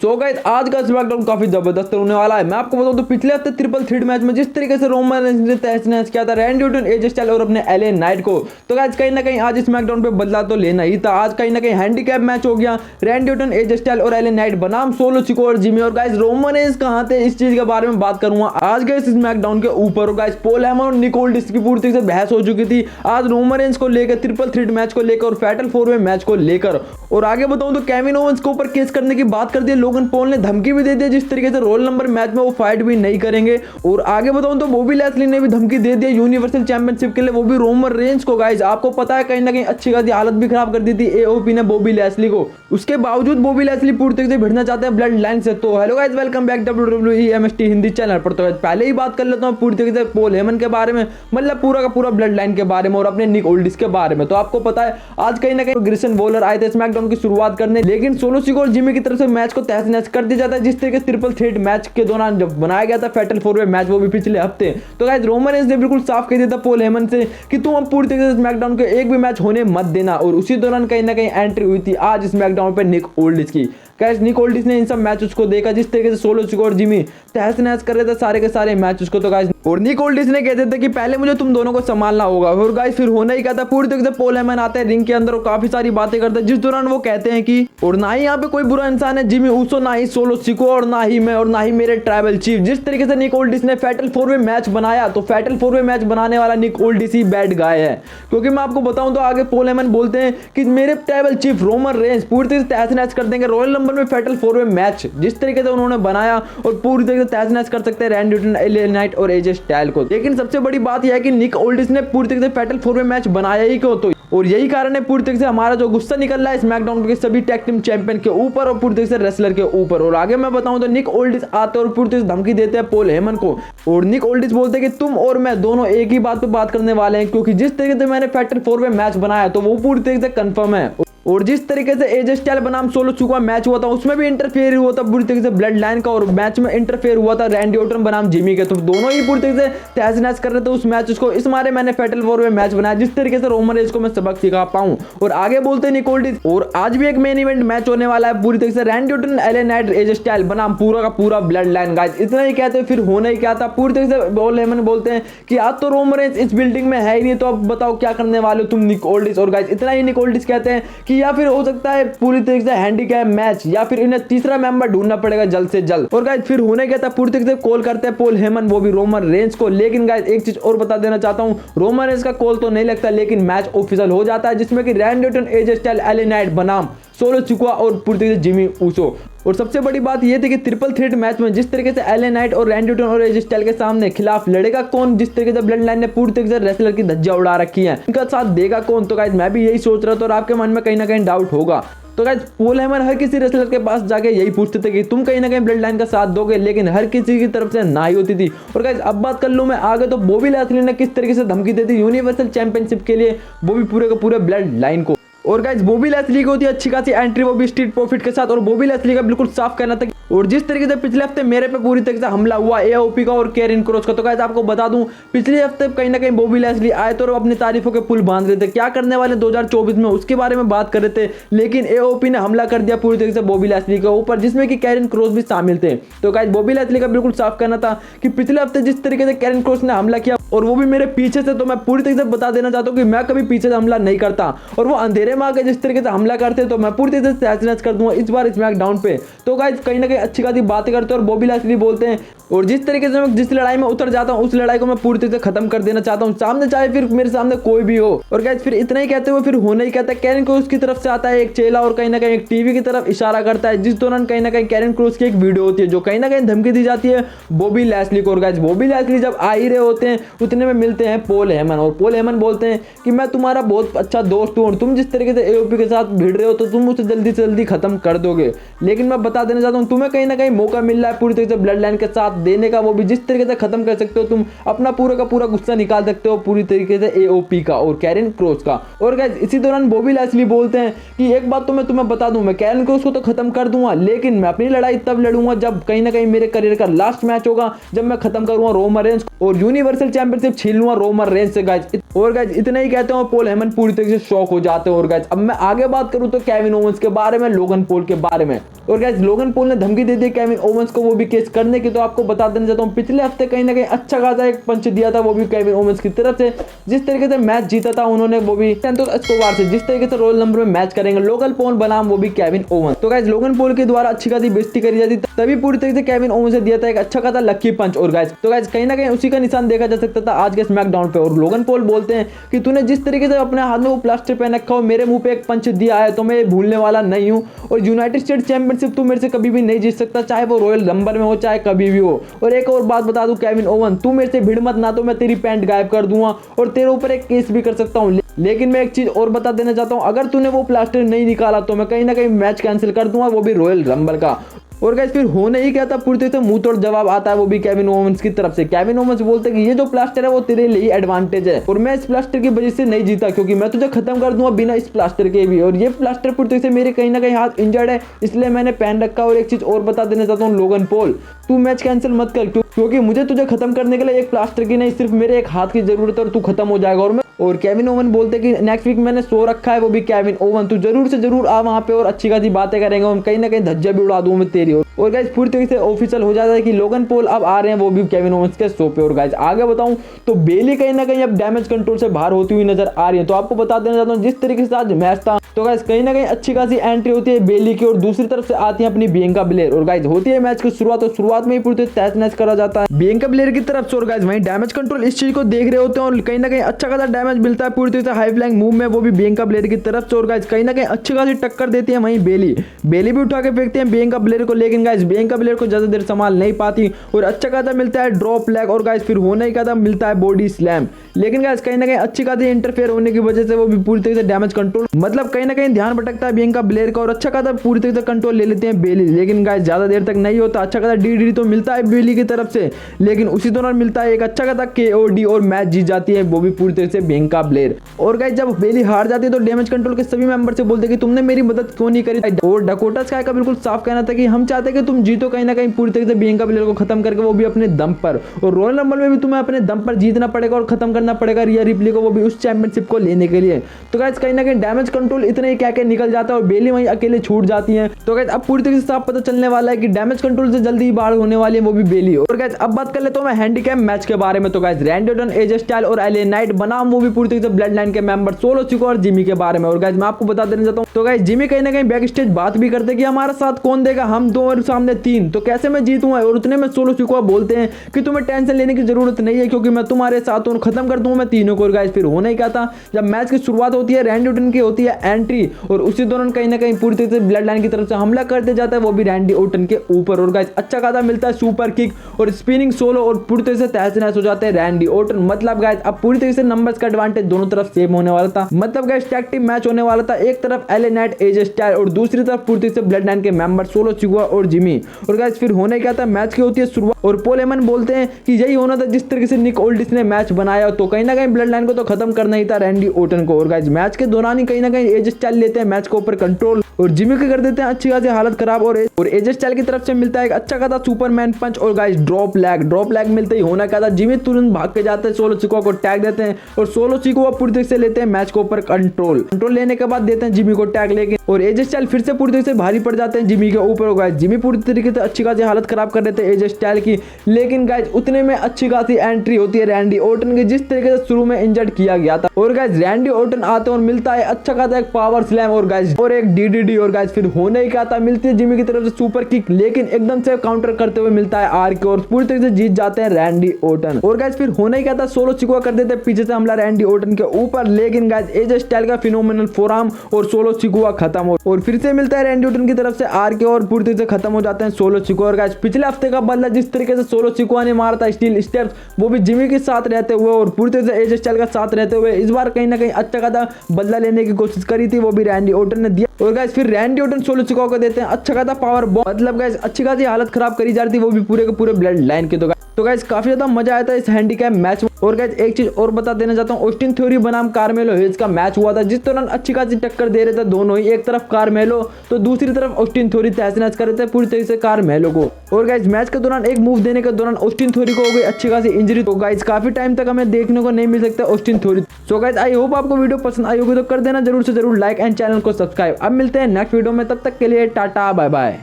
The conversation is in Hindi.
सो गाइस आज का स्मैकडाउन काफी जबरदस्त होने वाला है। मैं आपको बताऊं तो पिछले हफ्ते ट्रिपल थ्रेट मैच में जिस तरीके से रोमन रेंस ने तहस-नहस किया था रैंडी ऑर्टन, एजे स्टाइल्स और अपने एले नाइट को, तो गाइस कहीं ना कहीं आज स्मैकडाउन पे बदला तो लेना ही था। आज कहीं ना कहीं हैंडीकैप मैच हो गया। रैंडी ऑर्टन, एजे स्टाइल्स और एले नाइट बनाम सोलो सिको और जिमी। और गाइस रोमन रेंस कहां थे, इस चीज के बारे में बात करूंगा आज के इस स्मैकडाउन के ऊपर। गाइस पॉल हेमन और निक ऑल्डिस की पूरी तरीके से बहस हो चुकी थी आज रोमन रेंस को लेकर, ट्रिपल थ्रेट मैच को लेकर और फैटल 4-वे मैच को लेकर। और आगे बताऊं तो केविन ओवेंस के ऊपर केस करने की बात कर दी। लोगन पॉल ने धमकी भी दे दी जिस तरीके से रोल नंबर मैच में वो फाइट भी नहीं करेंगे। और आगे बताऊं तो बॉबी लैस्ली ने भी धमकी दे दी यूनिवर्सल चैंपियनशिप के लिए, वो भी रोमन रेंस को। गाइस आपको पता है कहीं ना कहीं अच्छी खासी हालत भी खराब कर दी थी एओपी ने बॉबी लैस्ली को। उसके बावजूद बॉबी लैस्ली पूरी तरीके से भिड़ना चाहते हैं ब्लड लाइन से। तो hello guys, welcome back WWE MST Hindi channel पर। तो पहले ही बात कर लेता हूं पूरी तरीके से पॉल हेमन के बारे में, मतलब पूरा का पूरा ब्लड लाइन के बारे में और अपने निक ऑल्डिस के बारे में। तो आपको पता है आज कहीं ना कहीं ग्रिसन वॉलर आए थे स्मैकडाउन की शुरुआत करने, लेकिन सोलो सिको और जिमी की तरफ से मैच को तहस-नहस कर दिया जाता है जिस तरीके से ट्रिपल थ्रेट मैच के दौरान जब बनाया गया था फैटल 4-वे मैच, वो भी पिछले हफ्ते। तो गाइस रोमन रेंस ने बिल्कुल साफ कह दिया था पॉल हेमन से कि तुम अब पूरी तरीके से स्मैकडाउन के एक भी मैच होने मत देना। और उसी दौरान कहीं ना कहीं एंट्री हुई थी आज स्मैकडाउन पे निक ऑल्डिस की। गाइस निक ऑल्डिस ने इन सब मैचेस को देखा जिस तरीके से सोलो सिको और जिमी तहस-नहस कर रहे थे सारे के सारे मैचेस को। तो गाइस और निक ऑल्डिस ने कहते थे कि पहले मुझे तुम दोनों को संभालना होगा। और गाइस फिर होना ही क्या था, पूरी तरीके से पॉल हेमन आते हैं रिंग के अंदर और काफी सारी बातें करते हैं जिस दौरान वो कहते हैं कि और ना ही यहाँ पे कोई बुरा इंसान है जिमी ऊसो, ना ही सोलो सिको और ना ही मैं और ना ही मेरे ट्राइबल चीफ। जिस तरीके से निक ऑल्डिस ने फैटल 4-वे मैच बनाया, तो फैटल 4-वे मैच बनाने वाला निक ऑल्डिस ही बैड गाय है। क्योंकि मैं आपको बताऊं तो आगे पॉल हेमन बोलते हैं कि मेरे ट्राइबल चीफ रोमन रेंस पूरी तरीके से तहस-नहस कर देंगे रॉयल नंबर में फैटल 4-वे मैच जिस तरीके से उन्होंने बनाया, और पूरी तरीके से तहस-नहस कर सकते हैं रैंडी ऑर्टन, एले नाइट और एजे स्टाइल्स को। लेकिन सबसे बड़ी बात यह है कि निक ऑल्डिस ने पूरी तरीके से फैटल 4-वे मैच बनाया ही क्यों, तो और यही कारण है पूरी तरीके से हमारा जो गुस्सा निकल रहा है स्मैकडाउन के सभी टैग टीम चैंपियन के ऊपर और पूरी तरीके से रेसलर के ऊपर। और आगे मैं बताऊं तो निक ऑल्डिस आते और पूरी तरीके से धमकी देते हैं पॉल हेमन को। और निक ऑल्डिस बोलते हैं कि तुम और मैं दोनों एक ही बात पे बात करने वाले हैं, क्योंकि जिस तरीके से मैंने फैटल 4-वे मैच बनाया तो वो पूरी तरीके से कंफर्म है। और जिस तरीके से एजे स्टाइल्स बनाम सोलो सिको का मैच हुआ था उसमें भी इंटरफेयर हुआ था पूरी तरीके से ब्लड लाइन का, और मैच में इंटरफेयर हुआ था रैंडी ऑर्टन बनाम जिमी के। तो दोनों ही पूरी तरीके से तहस-नहस कर रहे थे उस मैच को। इस मारे मैंने फैटल 4-वे मैच बनाया जिस तरीके से रोमन रेंस को मैं सबक सिखा पाऊं। और आगे बोलते हैं निक ऑल्डिस, और आज भी एक मेन इवेंट मैच होने वाला है पूरी तरीके से Randy Orton, LA Knight, AJ Styles बनाम पूरा का पूरा ब्लड लाइन। गाइस इतना ही कहते हैं, फिर होना ही क्या था। पूरी तरीके से पॉल हेमन बोलते हैं कि आज तो रोमन रेंस इस बिल्डिंग में है ही नहीं, तो अब बताओ क्या करने वाले हो तुम निक ऑल्डिस। और गाइस इतना ही निक ऑल्डिस कहते हैं कि या फिर हो सकता है पूरी तरीके से हैंडीकैप मैच, या फिर इन्हें तीसरा मेंबर ढूंढना पड़ेगा जल्द से जल्द। और गाइस फिर होने क्या था, पूरी तरीके से कॉल करते हैं पॉल हेमन, वो भी रोमन रेंस को। लेकिन गाइस एक चीज और बता देना चाहता हूं, रोमन रेंस का कॉल तो नहीं लगता, लेकिन मैच ऑफिशियल हो जाता है जिसमें कि Randy Orton, AJ Styles, LA Knight बनाम सोलो सिको और पूरी तरीके से जिमी ऊसो। और सबसे बड़ी बात यह थी कि ट्रिपल थ्रेट मैच में जिस तरीके से एले नाइट और रैंडी ऑर्टन और एजे स्टाइल्स के सामने खिलाफ लड़ेगा कौन, जिस तरीके से ब्लड लाइन ने पूरी तरीके से रेसलर की धज्जियां उड़ा रखी है, इनका साथ देगा कौन। तो गाइस मैं भी यही सोच रहा था और आपके मन में कहीं ना कहीं डाउट होगा। तो गाइस पॉल हेमन हर किसी रेसलर के पास जाके यही पूछते थे कि तुम कहीं ना कहीं ब्लड लाइन का साथ दोगे, लेकिन हर किसी की तरफ से ना ही होती थी। और गाइस अब बात कर लूं मैं आगे, तो बॉबी लैस्ली ने किस तरीके से धमकी दी थी यूनिवर्सल चैंपियनशिप के लिए, वो भी पूरे के पूरे ब्लड लाइन को। और गाइस बॉबी लैस्ली की होती है अच्छी खासी एंट्री, वो भी स्ट्रीट प्रॉफिट के साथ। और बॉबी लैस्ली का बिल्कुल साफ कहना था, और जिस तरीके से पिछले हफ्ते मेरे पे पूरी तरीके से हमला हुआ एओपी का और कैरिन क्रॉस का, तो गाइस आपको बता दूं पिछले हफ्ते कहीं ना कहीं बॉबी लैस्ली आए तो अपनी तारीफों के पुल बांध रहे थे, क्या करने वाले 2024 में उसके बारे में बात कर रहे थे। लेकिन एओपी ने हमला कर दिया पूरी तरीके से बॉबी लैस्ली के ऊपर, जिसमें कि कैरिन क्रॉस भी शामिल थे। तो गाइस बॉबी लैस्ली का बिल्कुल साफ कहना था कि पिछले हफ्ते जिस तरीके से कैरिन क्रॉस ने हमला किया, और वो भी मेरे पीछे से, तो मैं पूरी तरीके से बता देना चाहता हूँ कि मैं कभी पीछे से हमला नहीं करता, और वो अंधेरे में आके जिस तरीके से हमला करते तो मैं पूरी तरीके से तहस-नहस कर दूंगा इस बार स्मैकडाउन पे। तो गाइस कहीं ना कहीं अच्छी खासी बातें करते हैं और बॉबी लैस्ली बोलते हैं, और जिस तरीके से मैं जिस लड़ाई में उतर जाता हूं उस लड़ाई को मैं पूरी तरीके से खत्म कर देना चाहता हूं, सामने चाहे फिर मेरे सामने कोई भी हो। और गाइस फिर इतना ही कहते हुए फिर होना ही कहता है, कैरिन क्रॉस की तरफ से आता है एक चेला और कहीं ना कहीं एक टीवी की तरफ इशारा करता है, जिस दौरान कहीं ना कहीं कैरिन क्रॉस की एक वीडियो होती है जो कहीं ना कहीं धमकी दी जाती है बॉबी लैस्ली को। और गाइस बॉबी लैस्ली जब आ ही रहे होते हैं उतने में मिलते हैं पॉल हेमन, और पॉल हेमन बोलते हैं कि मैं तुम्हारा बहुत अच्छा दोस्त हूं और तुम जिस तरीके से एओपी के साथ भिड़ रहे हो तो तुम उसे जल्दी से जल्दी खत्म कर दोगे। लेकिन मैं बता देना चाहता हूं तुम्हें कहीं ना कहीं मौका मिल रहा है पूरी तरीके से ब्लड लाइन के साथ देने का, वो भी जिस तरीके से खत्म कर सकते हो, तुम अपना पूरा का पूरा गुस्सा निकाल सकते हो पूरी तरीके से एओपी का और कैरिन क्रॉस का। और गाइस इसी दौरान बॉबी लैस्ली बोलते हैं कि एक बात तो मैं तुम्हें बता दूं, मैं कैरिन क्रॉस को तो खत्म कर दूंगा, लेकिन मैं अपनी लड़ाई तब लड़ूंगा जब कहीं ना कहीं मेरे करियर का लास्ट मैच होगा, जब मैं खत्म करूंगा रोमन रेंस। और यूनिवर्सल चैंपियनशिप छीन लूंगा रोमन रेंज से गाइस। और गाइस इतना ही कहते हैं पॉल हेमन पूरी तरीके से शॉक हो जाते हैं। और गाइस अब मैं आगे बात करूं तो केविन ओवेंस के बारे में, लोगन पॉल के बारे में। और गाइस लोगन पॉल ने धमकी दे दी केविन ओवेंस को, वो भी केस करने की। तो आपको बता देना चाहता हूं पिछले हफ्ते कहीं ना कहीं अच्छा खासा एक पंच दिया था, वो भी केविन ओवेंस की तरफ से। जिस तरीके से मैच जीता था उन्होंने, वो भी सैंतोस एस्कोबार से, जिस तरीके से रोयल नंबर में मैच करेंगे लोगन पॉल बनाम वो भी केविन ओवेंस। तो गाइस लोगन पॉल के द्वारा अच्छी खासी बेइज्जती करी जाती, तभी पूरी तरीके से केविन ओवेंस से दिया था एक अच्छा खासा लकी पंच। और गाइस तो गाइस कहीं ना कहीं उसी का निशान देखा जा सकता था आज के स्मैकडाउन पे। और लोगन पॉल बोलते हैं कि तूने जिस तरीके से अपने हाथ में वो प्लास्टर पहन रखा हो, मेरे मुंह पे एक पंच दिया है तो मैं ये भूलने वाला नहीं हूं। और यूनाइटेड स्टेट्स चैंपियनशिप तू मेरे से कभी भी नहीं जीत सकता, चाहे वो रॉयल नंबर में हो चाहे कभी भी हो। और एक और बात बता दूं केविन ओवेंस, तू मेरे से भिड़ मत, ना तो मैं तेरी पैंट गायब कर दूंगा और तेरे ऊपर एक केस भी कर सकता हूं। लेकिन मैं एक चीज और बता देना चाहता हूं, अगर तूने वो प्लास्टर नहीं निकाला तो मैं कहीं ना कहीं मैच कैंसिल कर दूंगा, वो भी रॉयल रंबल का। और गाइस फिर होने ही क्या था, पूरी तरह से मुंह तोड़ जवाब आता है वो भी केविन ओवेंस की तरफ से। केविन ओवेंस बोलते हैं कि ये जो प्लास्टर है वो तेरे लिए एडवांटेज है और मैं इस प्लास्टर की वजह से नहीं जीता, क्योंकि मैं तुझे खत्म कर दूंगा बिना इस प्लास्टर के भी। और ये प्लास्टर पूरी तरह से मेरे कहीं ना कहीं हाथ इंजर्ड है, इसलिए मैंने पहन रखा। और एक चीज और बता देना चाहता हूँ लोगन पॉल, तू मैच कैंसिल मत कर, क्योंकि मुझे तुझे खत्म करने के लिए एक प्लास्टर की नहीं, सिर्फ मेरे एक हाथ की जरूरत है और तू खत्म हो जाएगा। और केविन ओवन बोलते कि नेक्स्ट वीक मैंने शो रखा है, वो भी केविन ओवन, तू जरूर से जरूर आ वहां पे और अच्छी खासी बातें करेंगे और कहीं ना कहीं धज्जा भी उड़ा दूं मैं तेरी। और गाइस पूरी तरीके से ऑफिशियल हो जाता है कि लोगन पॉल अब आ रहे हैं वो भी केविन ओवेंस के शो पे। और गाइस आगे बताऊं तो बेली कहीं ना कहीं अब डैमेज कंट्रोल से बाहर होती हुई नजर आ रही है। तो आपको बता देना चाहता हूं जिस तरीके से आज मैच था, तो गाइस कहीं ना कहीं अच्छी खासी एंट्री होती है बेली की और दूसरी तरफ से आती है अपनी बियांका ब्लेयर। और गाइस होती है मैच की शुरुआत, और शुरुआत में ही पूरी तहस नहस करा जाता है बियांका ब्लेयर की तरफ से। और गाइस वहीं डैमेज कंट्रोल इस चीज को देख रहे होते हैं और कहीं ना कहीं अच्छा खासा डैमेज मिलता है पूरी तरीके से हाई फ्लाइंग मूव में, वो भी बियांका ब्लेयर की तरफ से। और गाइस कहीं ना कहीं अच्छी खासी टक्कर देती है वहीं बेली भी उठा के फेंकते हैं बियांका ब्लेयर को, लेकिन गाइस बियांका ब्लेयर को ज्यादा देर संभाल नहीं पाती और अच्छा खासा मिलता है ड्रॉप लैग। और गाइस फिर होने का था मिलता है बॉडी स्लैम, लेकिन गाइस कहीं ना कहीं अच्छी खासी इंटरफेयर होने की वजह से वो भी पूरी तरीके से डैमेज कंट्रोल, मतलब कहीं ना कहीं ध्यान भटकता है बियांका ब्लेयर का और अच्छा खासा पूरी तरीके से कंट्रोल ले लेते हैं बेली। लेकिन गाइस ज्यादा देर तक नहीं होता, अच्छा खासा डी तो मिलता है बेली की तरफ से, लेकिन उसी दौरान मिलता है एक अच्छा खासा KOD और मैच जीत जाती है वो भी पूरी तरह से बियांका ब्लेयर। और गाइस जब बेली हार जाती है तो डैमेज कंट्रोल के सभी मेंबर से बोलते कि तुमने मेरी मदद क्यों नहीं करी। और डकोटा स्काई का बिल्कुल साफ कहना था कि हम चाहते हैं कि तुम जीतो कहीं ना कहीं पूरी तरीके से बियांका ब्लेयर को खत्म करके, वो भी अपने दम पर। और रॉयल रंबल में भी तुम्हें अपने दम पर जीतना पड़ेगा और खत्म करना पड़ेगा रिया रिप्ली को, वो भी उस चैंपियनशिप को लेने के लिए। तो गाइस कहीं ना कहीं डैमेज कंट्रोल इतने ही क्या निकल जाता है और बेली वहीं अकेले छूट जाती है। तो गाइस अब पूरी तरीके से साफ पता चलने वाला है कि डैमेज कंट्रोल से जल्दी ही बाहर होने वाली है वो भी बेली। और गाइस अब बात कर लेता हूं मैं हैंडीकैप मैच के बारे में। तो गाइस रैंडी ऑर्टन, एजे स्टाइल और एले नाइट बनाम वो भी पूरी तरीके से ब्लड लाइन के मेंबर सोलो सिको और जिमी के बारे में। और गाइस मैं आपको बता देना चाहता हूं, तो गाइस जिमी कहीं ना कहीं बैक स्टेज बात भी करते कि हमारा साथ कौन देगा, हम दो और सामने तीन, तो कैसे मैं जीतूंगा। और उतने में सोलो सिको बोलते हैं कि तुम्हें टेंशन लेने की जरूरत नहीं है, क्योंकि मैं तुम्हारे साथ हूं, खत्म कर दूंगा मैं तीनों को। और गाइस फिर होने क्या था, जब मैच की शुरुआत होती है रैंडी ऑर्टन की होती है एंट्री और उसी दौरान कहीं ना कहीं पूरी तरीके से ब्लड लाइन की तरफ से हमला करते जाता है वो भी रैंडी ऑर्टन के ऊपर। और गाइस अच्छा खासा मिलता है सुपर किक और स्पिनिंग सोलो और पूरी तरह से तहस नहस हो जाते हैं रैंडी ऑर्टन। मतलब गाइस अब पूरी तरीके से नंबर्स का एडवांटेज दोनों तरफ सेम होने वाला था। मतलब गाइस टैग टीम मैच होने वाला था, एक तरफ एले नाइट, एजे स्टाइल और दूसरी तरफ पूरी तरीके से ब्लड लाइन के मेंबर सोलो सिको और जिमी। और गाइस फिर होने क्या था, मैच की होती है शुरुआत और पॉल हेमन बोलते हैं कि यही होना था जिस तरीके से निक ओल्डिस ने मैच बनाया, तो कहीं ना कहीं ब्लड लाइन को तो खत्म करना ही था रैंडी ऑर्टन को। और गाइस मैच के दौरान ही कहीं ना कहीं एजे स्टाइल लेते हैं मैच के ऊपर कंट्रोल और जिमी के कर देते हैं अच्छी खासी हालत खराब। और एजे स्टाइल की तरफ से मिलता है एक अच्छा खासा सुपरमैन पंच और गाइस ड्रॉप लैग मिलते ही होना क्या था, जिमी तुरंत भाग के जाते हैं, सोलो सिको को टैग देते हैं और सोलो सिको पूरी तरीके से लेते हैं मैच के ऊपर कंट्रोल लेने के बाद देते हैं जिमी को टैग लेके और एजे स्टाइल फिर से पूरी तरीके से भारी पड़ जाते हैं जिमी के ऊपर। गाइस जिमी पूरी तरीके से अच्छी खासी हालत खराब कर देते हैं एजे स्टाइल की, लेकिन गाइस उतने में अच्छी खासी एंट्री होती है रैंडी ऑर्टन की, जिस तरीके से शुरू में इंजर्ड किया गया था। और गाइस रैंडी ऑर्टन आते हैं और मिलता है अच्छा खासा एक पावर स्लैम और गाइस और एक DDT। और गाइस फिर होने ही क्या था, मिलती है जिमी की तरफ से सुपर किक, लेकिन एकदम से काउंटर करते हुए मिलता है आर के और पूरी तरीके से जीत जाते हैं रैंडी ऑर्टन। और गाइस फिर होने ही क्या था, सोलो सिको कर देते हैं पीछे से हमला रैंडी ऑर्टन के ऊपर, लेकिन गाइस एजे स्टाइल का फिनोमिनल फोरआर्म और सोलो सिको खत्म और फिर से मिलता है रैंडी ऑर्टन की तरफ से आर के और पूरी तरीके से खत्म हो जाते हैं सोलो सिको। और गाइस पिछले हफ्ते का बदला जिस तरीके से सोलो सिको ने मारा था स्टील स्टेप्स, वो भी जिमी के साथ रहते हुए और पूरी तरह से एजे स्टाइल का साथ रहते हुए इस बार कहीं ना कहीं अच्छा खासा बदला लेने की कोशिश करी थी, वो भी रैंडी ऑर्टन ने दिया। और गाइस फिर रैंडी ऑर्टन सोलो सिको को देते हैं अच्छा खासा पावर बॉम्ब, मतलब गाइस अच्छी खासी हालत खराब करी जा रही थी वो भी पूरे के पूरे ब्लड लाइन के। तो तो गाइस काफी ज्यादा मजा आया था इस हैंडीकैप मैच में। और गाइस एक चीज और बता देना चाहता हूँ, ऑस्टिन थ्योरी बनाम कार्मेलो हेज का मैच हुआ था, जिस दौरान अच्छी खासी टक्कर दे रहे थे दोनों ही। एक तरफ कार्मेलो तो दूसरी तरफ ऑस्टिन थ्योरी तहस नहस कर रहे थे पूरी तरीके से कार्मेलो को। और गाइस मैच के दौरान एक मूव देने के दौरान ऑस्टिन थ्योरी को हो गई अच्छी खासी इंजरी। तो गाइस काफी टाइम तक हमें देखने को नहीं मिल सकता Austin theory. So guys I hope आपको वीडियो पसंद आई होगी, तो कर देना जरूर से जरूर लाइक एंड चैनल को सब्सक्राइब। अब मिलते हैं नेक्स्ट वीडियो में, तब तक के लिए टाटा बाय बाय।